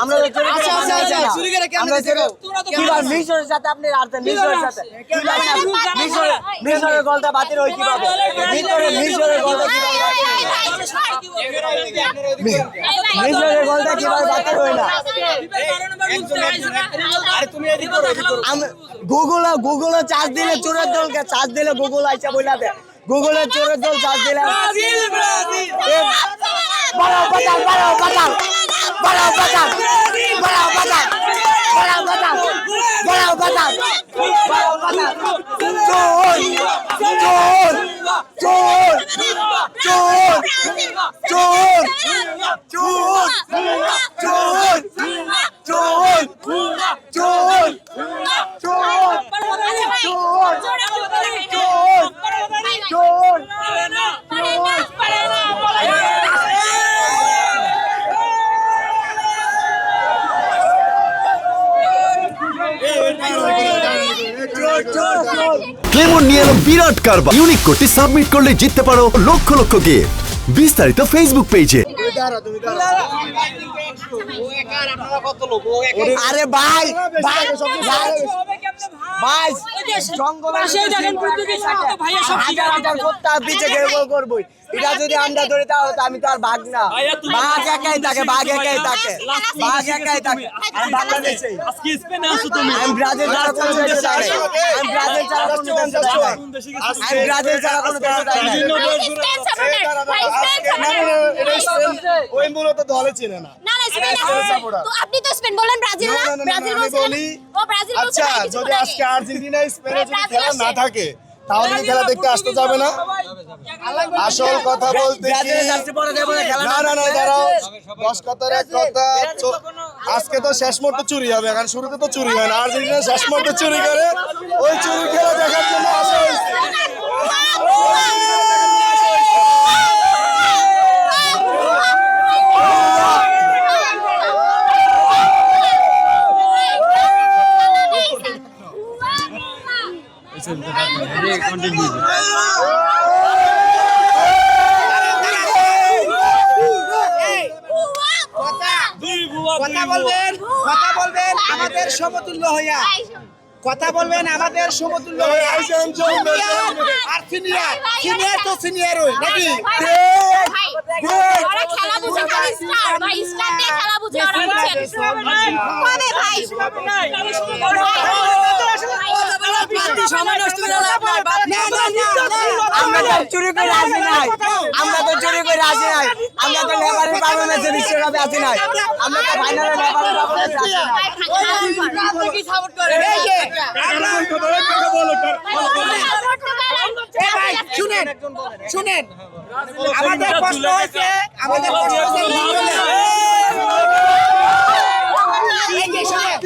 আমরা চুরি করে কেমনে কিভাবে মিশরের সাথে আপনি আছেন মিশরের সাথে মিশরের গোলটা বাতিল হয় কিভাবে মিশরের গোলটা মিশরের গোলটা কিভাবে বাতিল হয় না গুগলে চার্জ দিলে চোরের দলকে চার্জ দিলে গুগল আইসা বইলা দে গুগলে চোরের দল চার্জ দিলে ক্লেমন নিয়ে এলো বিরাট কারবার ইউনিক কোডটি সাবমিট করলে জিততে পারো লক্ষ লক্ষ গিফট বিস্তারিত ফেসবুক পেজে আরে ভাই ভাই ভাই করবই এটা যদি আমরা ধরে তাহলে তো আমি তো আর বাঘ না বাঘ একাই থাকে বাঘ একাই থাকে বাঘ একাই থাকে আমি বাংলাদেশে আমি ব্রাজিল ছাড়া কোনো দেশে যাই নাই আমি ব্রাজিল ছাড়া কোনো দেশে যাই নাই আমি ব্রাজিল ছাড়া কোনো দেশে যাই নাই ওই মূলত দলে চিনে না তো আপনি তো স্পেন বলেন ব্রাজিল না ব্রাজিল বলছেন ও ব্রাজিল বলছেন আচ্ছা যদি আজকে আর্জেন্টিনা স্পেনে যদি খেলা না থাকে তাহলে কি খেলা দেখতে আসতে যাবে না আসল কথা বলতে কি না না না দাঁড়াও 10 কথার এক কথা আজকে তো শেষ মুহূর্তে চুরি হবে এখন শুরুতে তো চুরি হয় না আর্জেন্টিনা শেষ মুহূর্তে চুরি করে ওই চুরি খেলা দেখার জন্য আসা হয়েছে কথা বলবেন আমাদের সমতুল্য হইয়া কথা বলবেন আমাদের সমতুল্য হইয়া আর সিনিয়র তো সিনিয়র হই নাকি খেলা বুঝে খালি স্টার ভাই স্টার দিয়ে খেলা বুঝে ওরা বুঝেন কবে ভাই সময় নষ্ট করে আমরা তো চুরি করে আসি নাই আমরা তো লেবারের পারফরম্যান্সে বিশ্বকাপে আসি নাই আমরা তো ফাইনালে লেবারের পারফরম্যান্সে আসি নাই আপনি কি সাপোর্ট করেন এই যে শুনেন আমাদের প্রশ্ন হয়েছে এই যে শুনেন